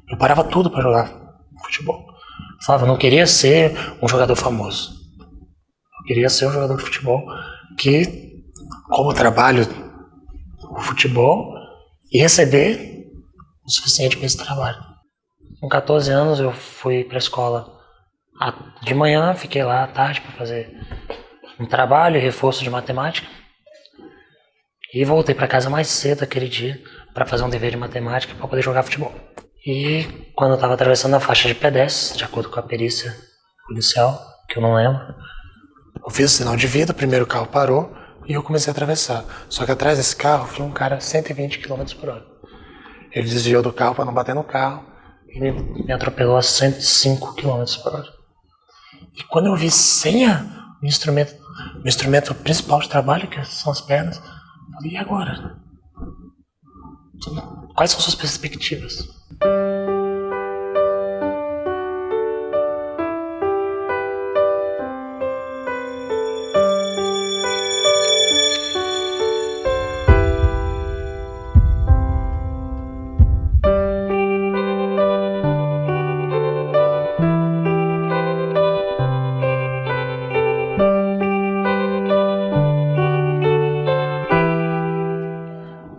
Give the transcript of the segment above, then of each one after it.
Eu parava tudo para jogar futebol. Eu falava, eu não queria ser um jogador famoso. Eu queria ser um jogador de futebol que, como trabalho o futebol, e receber o suficiente para esse trabalho. Com 14 anos eu fui para a escola de manhã, fiquei lá à tarde para fazer um trabalho e reforço de matemática. E voltei para casa mais cedo aquele dia para fazer um dever de matemática para poder jogar futebol. E quando eu estava atravessando a faixa de pedestres, de acordo com a perícia policial, que eu não lembro, eu fiz o sinal de vida, o primeiro carro parou e eu comecei a atravessar. Só que atrás desse carro vinha um cara a 120 km por hora. Ele desviou do carro para não bater no carro e me atropelou a 105 km por hora. E quando eu vi sem o instrumento principal de trabalho, que são as pernas, eu falei, e agora? Quais são suas perspectivas?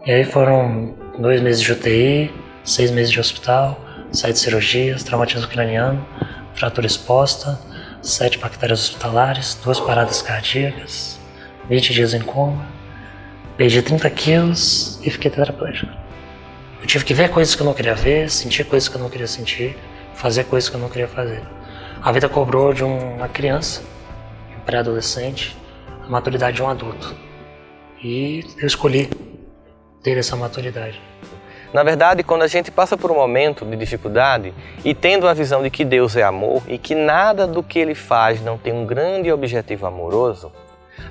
E aí foram 2 meses de UTI, 6 meses de hospital, 7 cirurgias, traumatismo craniano, fratura exposta, 7 bactérias hospitalares, 2 paradas cardíacas, 20 dias em coma, perdi 30 quilos e fiquei tetraplégico. Eu tive que ver coisas que eu não queria ver, sentir coisas que eu não queria sentir, fazer coisas que eu não queria fazer. A vida cobrou de uma criança, de um pré-adolescente, a maturidade de um adulto. E eu escolhi ter essa maturidade. Na verdade, quando a gente passa por um momento de dificuldade e tendo a visão de que Deus é amor e que nada do que Ele faz não tem um grande objetivo amoroso,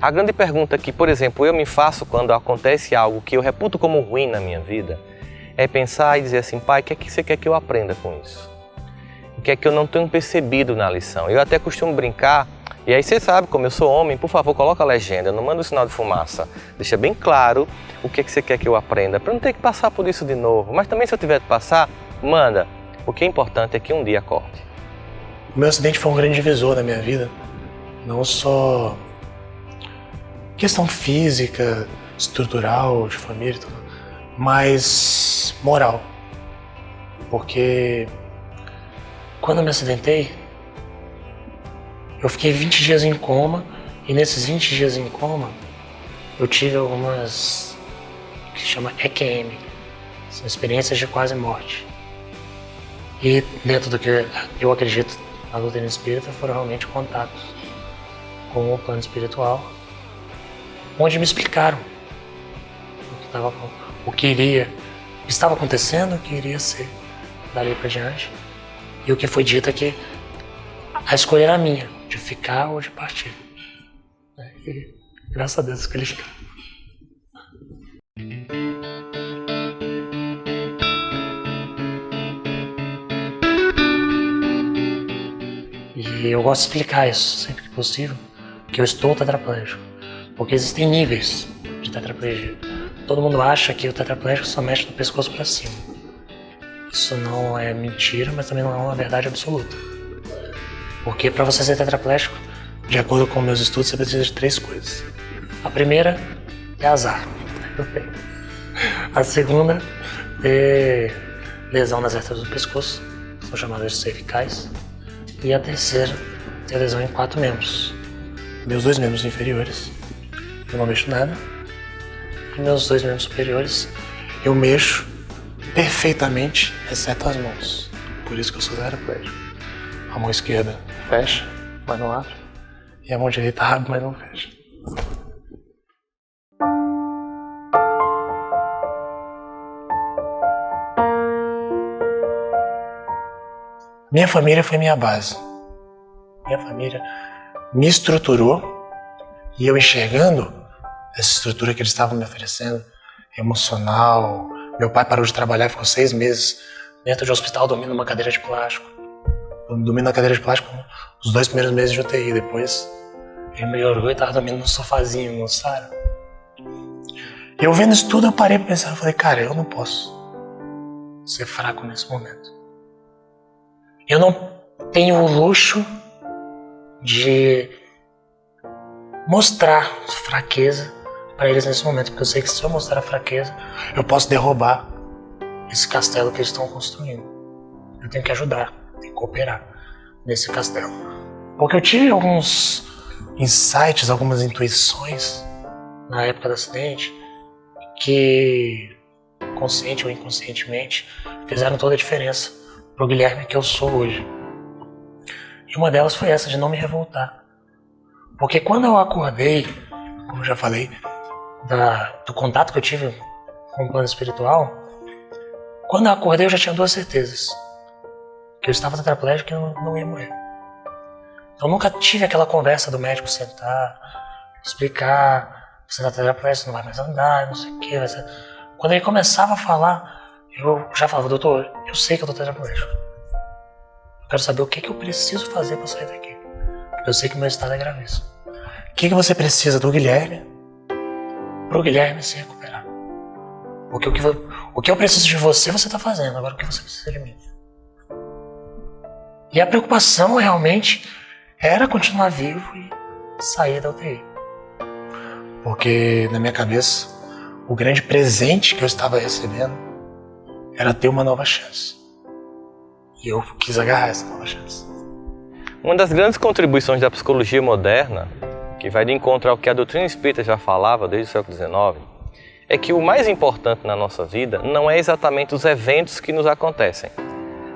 a grande pergunta que, por exemplo, eu me faço quando acontece algo que eu reputo como ruim na minha vida, é pensar e dizer assim, Pai, o que é que você quer que eu aprenda com isso? O que é que eu não tenho percebido na lição? Eu até costumo brincar. E aí você sabe, como eu sou homem, por favor, coloca a legenda, não manda o sinal de fumaça. Deixa bem claro o que você quer que eu aprenda, para não ter que passar por isso de novo. Mas também se eu tiver que passar, manda. O que é importante é que um dia acorde. O meu acidente foi um grande divisor na minha vida. Não só questão física, estrutural, de família e tudo, mas moral. Porque quando eu me acidentei, eu fiquei 20 dias em coma, e nesses 20 dias em coma, eu tive algumas, que se chama EQM, são experiências de quase morte. E dentro do que eu acredito na doutrina espírita, foram realmente contatos com o plano espiritual, onde me explicaram o que estava acontecendo, o que iria ser dali para diante. E o que foi dito é que a escolha era minha, de ficar ou de partir. E, graças a Deus, escolhi ficar. E eu gosto de explicar isso, sempre que possível, que eu estou tetraplégico. Porque existem níveis de tetraplegia. Todo mundo acha que o tetraplégico só mexe do pescoço para cima. Isso não é mentira, mas também não é uma verdade absoluta. Porque para você ser tetraplégico, de acordo com meus estudos, você precisa de 3 coisas. A primeira é azar. Eu tenho. A segunda é lesão nas vértebras do pescoço, são chamadas de cervicais. E a terceira é lesão em 4 membros. Meus 2 membros inferiores, eu não mexo nada. E meus 2 membros superiores, eu mexo perfeitamente, exceto as mãos. Por isso que eu sou tetraplégico. A mão esquerda fecha, mas não abre. E a mão direita abre, mas não fecha. Minha família foi minha base. Minha família me estruturou e eu enxergando essa estrutura que eles estavam me oferecendo, emocional. Meu pai parou de trabalhar e ficou 6 meses dentro de um hospital dormindo numa cadeira de plástico. Dormindo na cadeira de plástico os 2 primeiros meses de UTI. Depois ele melhorou e estava dormindo num sofazinho, no Sara. Eu vendo isso tudo, eu parei para pensar. Eu falei, cara, eu não posso ser fraco nesse momento. Eu não tenho o luxo de mostrar fraqueza para eles nesse momento, porque eu sei que se eu mostrar fraqueza, eu posso derrubar esse castelo que eles estão construindo. Eu tenho que ajudar, tenho que cooperar nesse castelo. Porque eu tive alguns insights, algumas intuições na época do acidente que, consciente ou inconscientemente, fizeram toda a diferença pro Guilherme que eu sou hoje. E uma delas foi essa, de não me revoltar. Porque quando eu acordei, como eu já falei, do contato que eu tive com o plano espiritual, quando eu acordei eu já tinha duas certezas. Que eu estava tetraplégico e eu não ia morrer. Então eu nunca tive aquela conversa do médico sentar, explicar, você está tetraplégico, você não vai mais andar, não sei o que. Quando ele começava a falar, eu já falava, doutor, eu sei que eu estou tetraplégico. Eu quero saber o que eu preciso fazer para sair daqui. Eu sei que o meu estado é gravíssimo. O que você precisa do Guilherme para o Guilherme se recuperar? Porque o que eu preciso de você está fazendo, agora o que você precisa de mim? E a preocupação realmente era continuar vivo e sair da UTI. Porque na minha cabeça, o grande presente que eu estava recebendo era ter uma nova chance. E eu quis agarrar essa nova chance. Uma das grandes contribuições da psicologia moderna, que vai de encontro ao que a doutrina espírita já falava desde o século XIX, é que o mais importante na nossa vida não é exatamente os eventos que nos acontecem,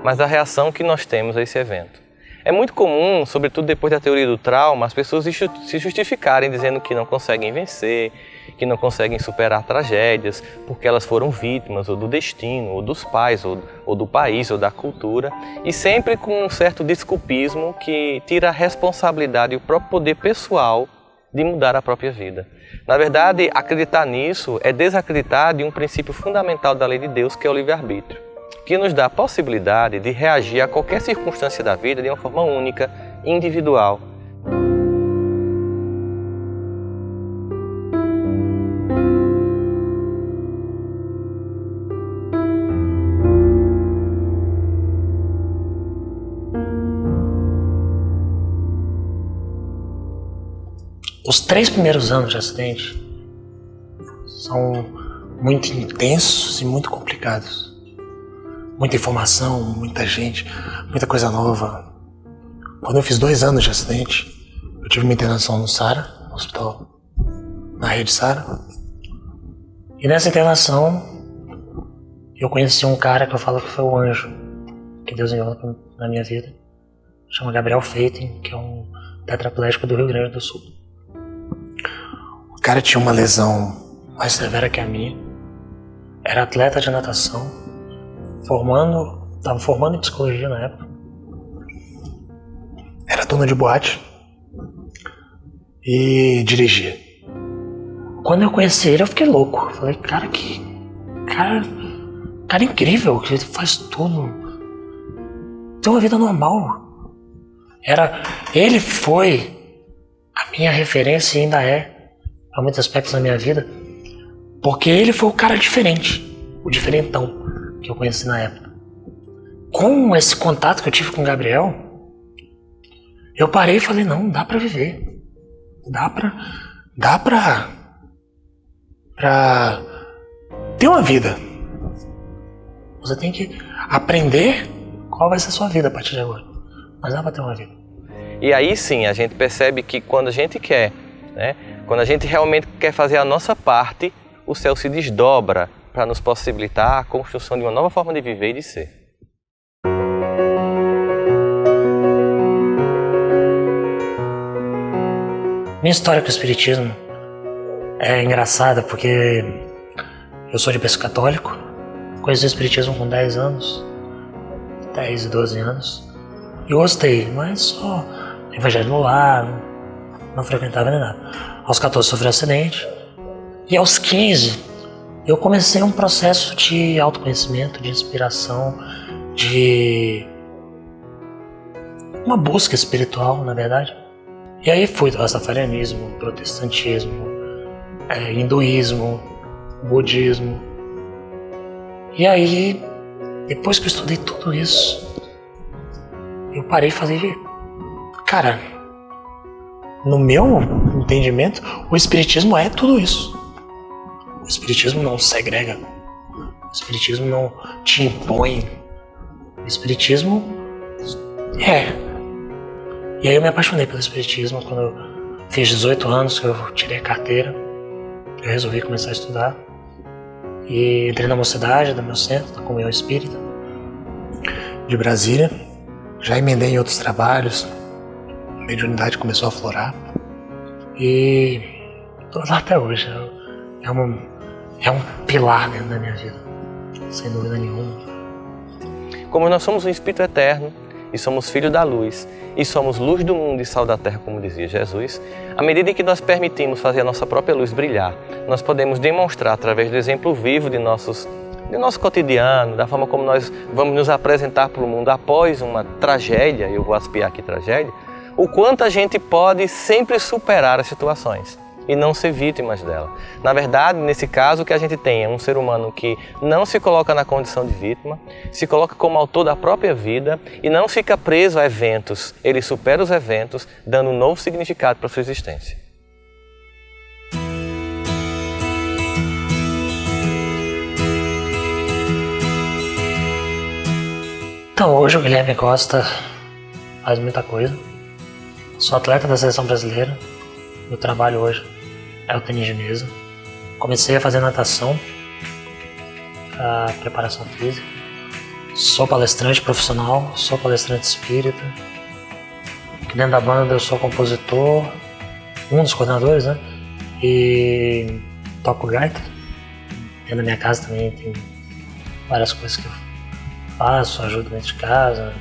mas a reação que nós temos a esse evento. É muito comum, sobretudo depois da teoria do trauma, as pessoas se justificarem dizendo que não conseguem vencer, que não conseguem superar tragédias, porque elas foram vítimas ou do destino, ou dos pais, ou do país, ou da cultura, e sempre com um certo desculpismo que tira a responsabilidade e o próprio poder pessoal de mudar a própria vida. Na verdade, acreditar nisso é desacreditar de um princípio fundamental da lei de Deus, que é o livre-arbítrio, que nos dá a possibilidade de reagir a qualquer circunstância da vida de uma forma única, individual. Os 3 primeiros anos de acidente são muito intensos e muito complicados. Muita informação, muita gente, muita coisa nova. Quando eu fiz 2 anos de acidente, eu tive uma internação no SARA, no hospital, na rede SARA. E nessa internação, eu conheci um cara que eu falo que foi o anjo que Deus enviou na minha vida. Chama Gabriel Feiten, que é um tetraplégico do Rio Grande do Sul. O cara tinha uma lesão mais severa que a minha. Era atleta de natação. Estava formando em psicologia na época. Era dono de boate e dirigia. Quando eu conheci ele, eu fiquei louco. Falei, cara incrível, que faz tudo. Tem uma vida normal. Ele foi a minha referência e ainda é, para muitos aspectos da minha vida, porque ele foi o cara diferente, o diferentão que eu conheci na época. Com esse contato que eu tive com o Gabriel, eu parei e falei, não, dá pra viver. Dá pra ter uma vida. Você tem que aprender qual vai ser a sua vida a partir de agora. Mas dá pra ter uma vida. E aí sim, a gente percebe que quando a gente quer, quando a gente realmente quer fazer a nossa parte, o céu se desdobra para nos possibilitar a construção de uma nova forma de viver e de ser. Minha história com o espiritismo é engraçada porque eu sou de berço católico, conheci o espiritismo com 10 anos, 10 e 12 anos, e gostei, mas só evangelho no lar, não frequentava nem nada. Aos 14 sofri um acidente, e aos 15 eu comecei um processo de autoconhecimento, de inspiração, de uma busca espiritual, na verdade. E aí fui do rastafarianismo, protestantismo, hinduísmo, budismo. E aí, depois que eu estudei tudo isso, Eu parei de fazer. Cara, no meu entendimento, o espiritismo é tudo isso. O espiritismo não segrega. O espiritismo não te impõe. O espiritismo é. E aí eu me apaixonei pelo espiritismo quando eu fiz 18 anos, que eu tirei a carteira. Eu resolvi começar a estudar. E entrei na mocidade, do meu centro, da Comunhão Espírita de Brasília. Já emendei em outros trabalhos. A mediunidade começou a aflorar. E tô lá até hoje. É um pilar dentro da minha vida, sem dúvida nenhuma. Como nós somos um Espírito eterno e somos filhos da luz e somos luz do mundo e sal da terra, como dizia Jesus, à medida em que nós permitimos fazer a nossa própria luz brilhar, nós podemos demonstrar através do exemplo vivo de nosso cotidiano, da forma como nós vamos nos apresentar para o mundo após uma tragédia, eu vou aspirar aqui tragédia, o quanto a gente pode sempre superar as situações e não ser vítimas dela. Na verdade, nesse caso, o que a gente tem é um ser humano que não se coloca na condição de vítima, se coloca como autor da própria vida e não fica preso a eventos. Ele supera os eventos, dando um novo significado para a sua existência. Então, hoje o Guilherme Costa faz muita coisa. Sou atleta da seleção brasileira. Meu trabalho hoje é o tênis de mesa. Comecei a fazer natação, a preparação física. Sou palestrante profissional, sou palestrante espírita. Aqui dentro da banda eu sou compositor, um dos coordenadores, né? E toco gaita. Dentro da minha casa também tem várias coisas que eu faço, ajudo dentro de casa.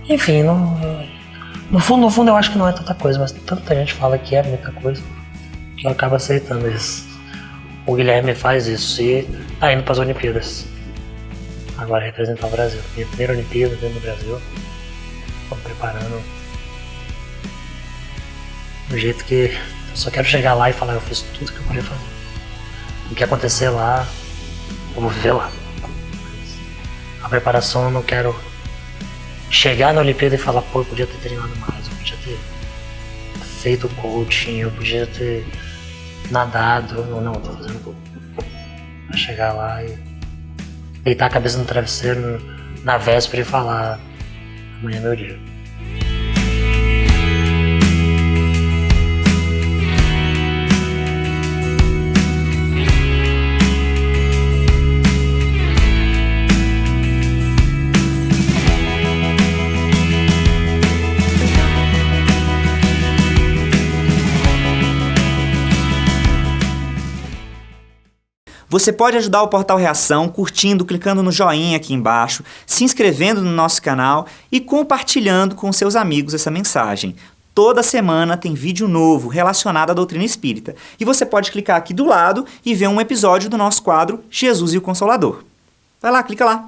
Enfim, no fundo eu acho que não é tanta coisa, mas tanta gente fala que é muita coisa que eu acabo aceitando isso. O Guilherme faz isso e tá indo para as Olimpíadas. Agora representar o Brasil. Minha primeira Olimpíada dentro do Brasil. Estou me preparando do jeito que eu só quero chegar lá e falar, eu fiz tudo que eu podia fazer. O que acontecer lá, eu vou viver lá. A preparação eu não quero chegar na Olimpíada e falar, pô, eu podia ter treinado mais, eu podia ter feito coaching, eu podia ter nadado. Não, eu tô fazendo tudo pra chegar lá e deitar a cabeça no travesseiro na véspera e falar, amanhã é meu dia. Você pode ajudar o Portal Reação curtindo, clicando no joinha aqui embaixo, se inscrevendo no nosso canal e compartilhando com seus amigos essa mensagem. Toda semana tem vídeo novo relacionado à doutrina espírita. E você pode clicar aqui do lado e ver um episódio do nosso quadro Jesus e o Consolador. Vai lá, clica lá.